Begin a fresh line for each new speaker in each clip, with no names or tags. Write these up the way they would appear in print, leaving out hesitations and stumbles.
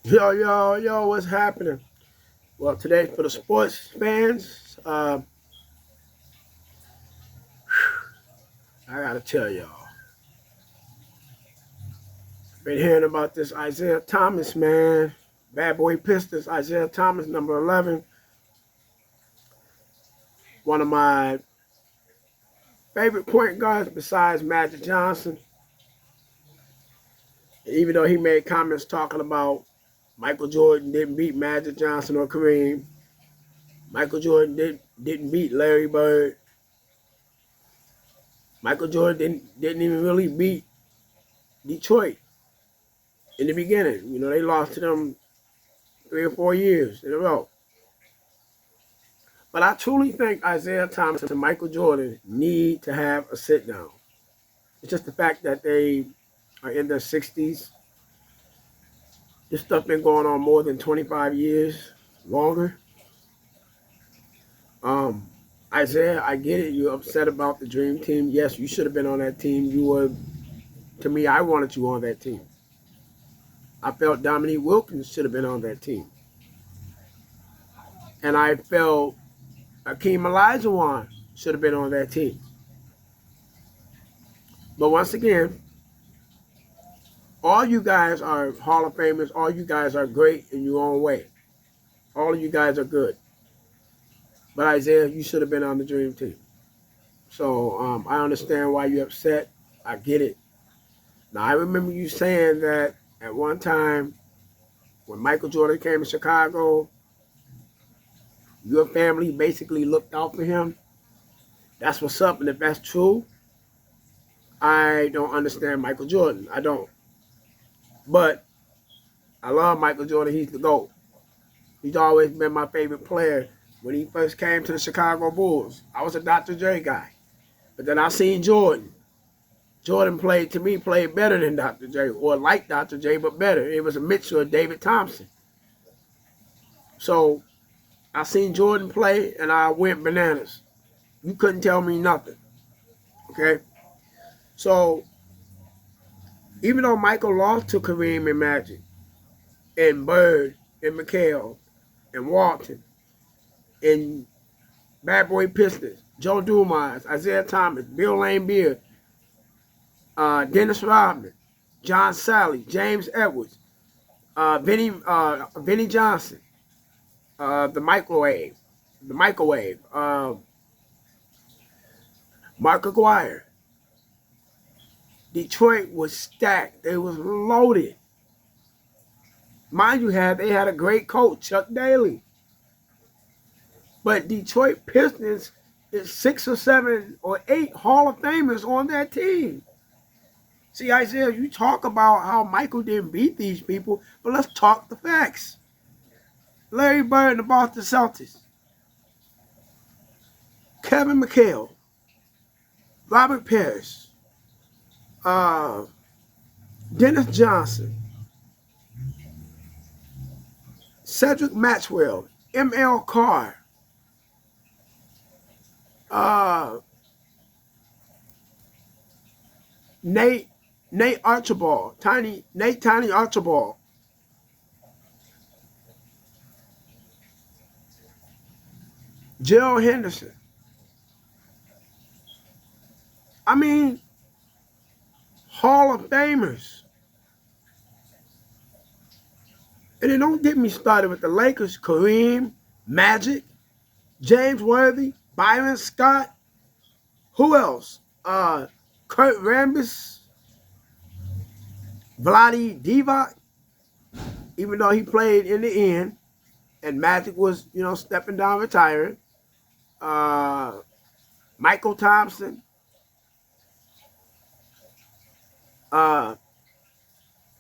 Yo, what's happening? Well, today for the sports fans, I gotta tell y'all, been hearing about this Isiah Thomas, man. Bad boy Pistons, Isiah Thomas, number 11. One of my favorite point guards besides Magic Johnson. Even though he made comments talking about Michael Jordan didn't beat Magic Johnson or Kareem, Michael Jordan didn't beat Larry Bird. Michael Jordan didn't even really beat Detroit in the beginning. They lost to them 3 or 4 years in a row. But I truly think Isiah Thomas and Michael Jordan need to have a sit down. It's just the fact that they are in their 60s. This stuff been going on more than 25 years, longer. Isiah, I get it. You're upset about the dream team. Yes, you should have been on that team. To me, I wanted you on that team. I felt Dominique Wilkins should have been on that team. And I felt Akeem Olajuwon should have been on that team. But once again, all you guys are Hall of Famers. All you guys are great in your own way. All of you guys are good. But Isiah, you should have been on the dream team. So I understand why you're upset. I get it. Now, I remember you saying that at one time when Michael Jordan came to Chicago, your family basically looked out for him. That's what's up. And if that's true, I don't understand Michael Jordan. I don't. But I love Michael Jordan. He's the GOAT. He's always been my favorite player. When he first came to the Chicago Bulls, I was a Dr. J guy. But then I seen Jordan. Jordan played better than Dr. J, or like Dr. J, but better. It was a mixture of David Thompson. So I seen Jordan play, and I went bananas. You couldn't tell me nothing. Okay? So even though Michael lost to Kareem and Magic, and Bird, and McHale, and Walton, and Bad Boy Pistons, Joe Dumars, Isiah Thomas, Bill Laimbeer, Dennis Rodman, John Sally, James Edwards, Vinnie Johnson, the microwave, Mark Aguirre. Detroit was stacked. They was loaded. Mind you, they had a great coach, Chuck Daly. But Detroit Pistons is 6 or 7 or 8 Hall of Famers on that team. See, Isiah, you talk about how Michael didn't beat these people, but let's talk the facts. Larry Bird and the Boston Celtics, Kevin McHale, Robert Parrish, Dennis Johnson, Cedric Maxwell, M.L. Carr, Nate Archibald, Tiny Archibald, Gerald Henderson. I mean, Hall of Famers. And then don't get me started with the Lakers, Kareem, Magic, James Worthy, Byron Scott. Who else? Kurt Rambis, Vlade Divac, even though he played in the end, and Magic was, stepping down, retiring. Michael Thompson,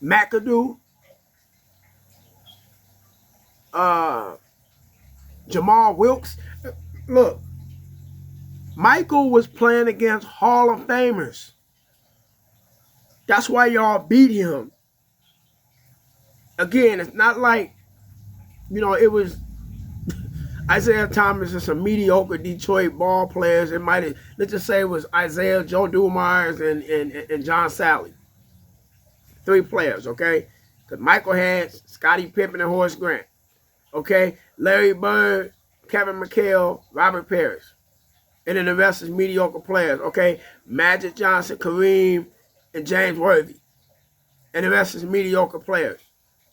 McAdoo, Jamal Wilkes. Look, Michael was playing against Hall of Famers. That's why y'all beat him. Again, it's not like, it was Isiah Thomas and some mediocre Detroit ball players. It might have, let's just say it was Isiah, Joe Dumars, and John Sally. 3 players, okay? Because Michael had Scottie Pippen and Horace Grant. Okay? Larry Bird, Kevin McHale, Robert Parrish. And then the rest is mediocre players. Okay? Magic Johnson, Kareem, and James Worthy. And the rest is mediocre players.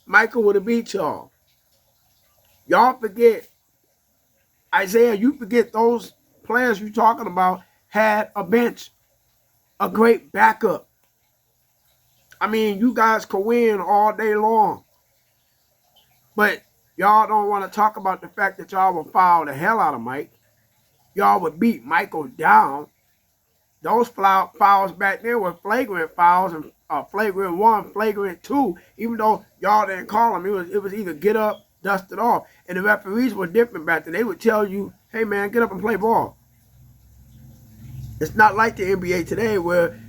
Michael would have beat y'all. Y'all forget. Isiah, you forget those players you talking about had a bench. A great backup. I mean, you guys could win all day long. But y'all don't want to talk about the fact that y'all would foul the hell out of Mike. Y'all would beat Michael down. Those fouls back then were flagrant fouls, and flagrant 1, flagrant 2, even though y'all didn't call them. It was either get up, dust it off. And the referees were different back then. They would tell you, hey man, get up and play ball. It's not like the NBA today where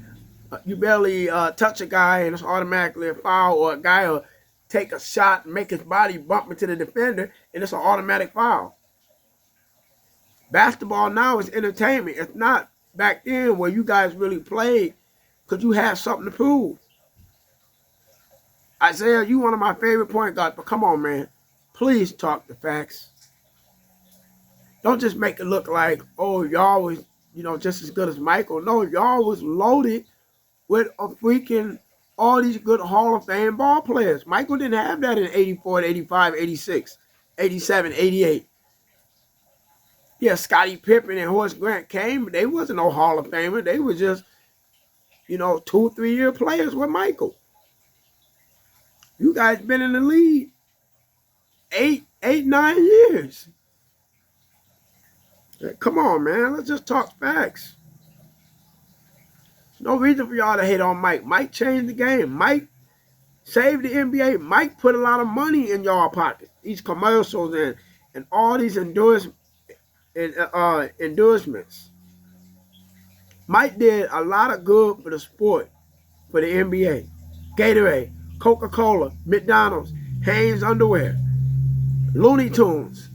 you barely touch a guy and it's automatically a foul, or a guy will take a shot and make his body bump into the defender and it's an automatic foul. Basketball now is entertainment. It's not back then where you guys really played because you had something to prove. Isiah, you one of my favorite point guards, but come on, man. Please talk the facts. Don't just make it look like, oh, y'all was, just as good as Michael. No, y'all was loaded with a freaking all these good Hall of Fame ball players. Michael didn't have that in 84, 85, 86, 87, 88. Yeah, Scottie Pippen and Horace Grant came, but they wasn't no Hall of Famer. They were just, 2, 3 year players with Michael. You guys been in the league 8, 9 years. Come on, man. Let's just talk facts. No reason for y'all to hate on Mike. Mike changed the game. Mike saved the NBA. Mike put a lot of money in y'all pocket. These commercials and all these endorsements. Mike did a lot of good for the sport, for the NBA. Gatorade, Coca-Cola, McDonald's, Hanes underwear, Looney Tunes,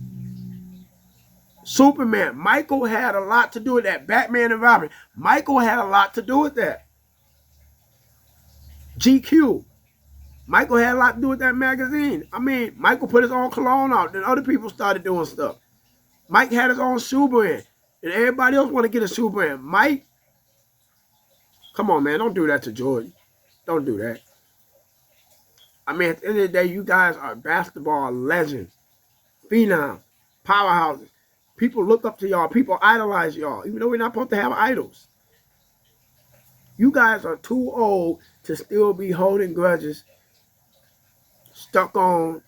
Superman. Michael had a lot to do with that. Batman and Robin. Michael had a lot to do with that. GQ. Michael had a lot to do with that magazine. I mean, Michael put his own cologne out. Then other people started doing stuff. Mike had his own shoe brand. And everybody else want to get a shoe brand. Mike, come on, man. Don't do that to Jordan. Don't do that. I mean, at the end of the day, you guys are basketball legends, phenoms, powerhouses. People look up to y'all. People idolize y'all, even though we're not supposed to have idols. You guys are too old to still be holding grudges, stuck on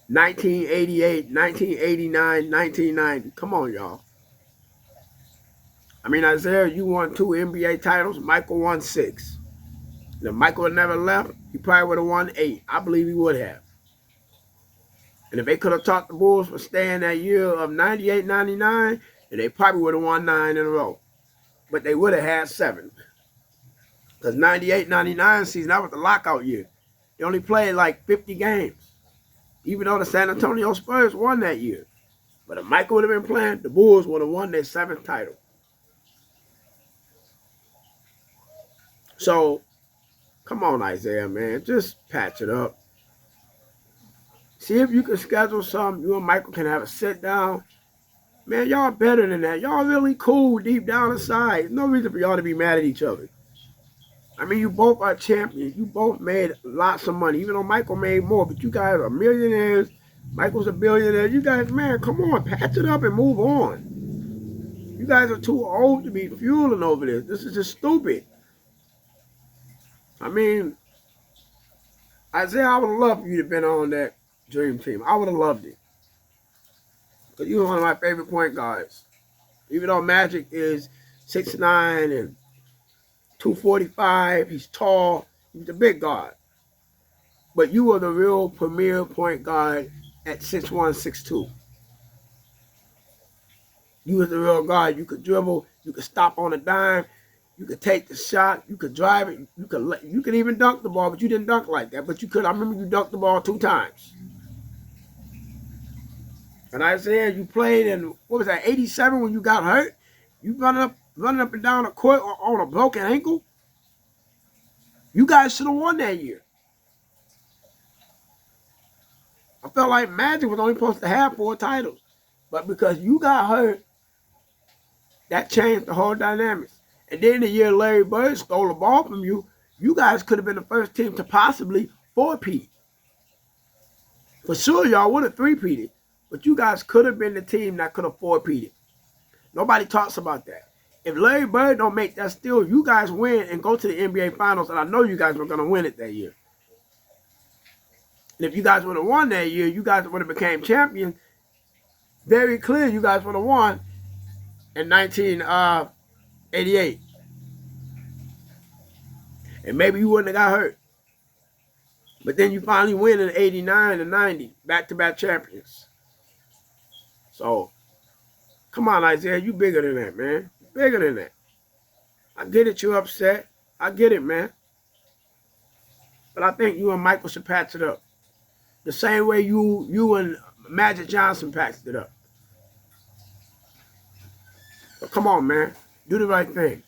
1988, 1989, 1990. Come on, y'all. I mean, Isiah, you won 2 NBA titles. Michael won 6. And if Michael had never left, he probably would have won 8. I believe he would have. And if they could have taught the Bulls for staying that year of 98, 99, then they probably would have won 9 in a row. But they would have had 7. Because 98, 99 season, that was the lockout year. They only played like 50 games. Even though the San Antonio Spurs won that year. But if Michael would have been playing, the Bulls would have won their 7th title. So, come on, Isiah, man. Just patch it up. See if you can schedule something. You and Michael can have a sit down. Man, y'all better than that. Y'all really cool deep down inside. There's no reason for y'all to be mad at each other. I mean, you both are champions. You both made lots of money. Even though Michael made more, but you guys are millionaires. Michael's a billionaire. You guys, man, come on. Patch it up and move on. You guys are too old to be fueling over this. This is just stupid. I mean, Isiah, I would have loved for you to have been on that Dream Team. I would have loved it. Because you were one of my favorite point guards. Even though Magic is 6'9" and 245, he's tall, he's a big guard. But you were the real premier point guard at 6'1", 6'2". You was the real guard. You could dribble, you could stop on a dime, you could take the shot, you could drive it, you could even dunk the ball, but you didn't dunk like that. But you could. I remember you dunked the ball 2 times. And Isiah, you played in, what was that, 87 when you got hurt? You running up and down the court on a broken ankle? You guys should have won that year. felt like Magic was only supposed to have 4 titles. But because you got hurt, that changed the whole dynamics. And then the year Larry Bird stole the ball from you, you guys could have been the first team to possibly 4-peat. For sure, y'all would have 3-peated. But you guys could have been the team that could have 4-peated. Nobody talks about that. If Larry Bird don't make that steal, you guys win and go to the NBA Finals, and I know you guys were going to win it that year. And if you guys would have won that year, you guys would have became champions. Very clear you guys would have won in 1988. And maybe you wouldn't have got hurt. But then you finally win in 89 and 90, back-to-back champions. So, come on, Isiah, you bigger than that, man. Bigger than that. I get it, you're upset. I get it, man. But I think you and Michael should patch it up. The same way you and Magic Johnson patched it up. So come on, man. Do the right thing.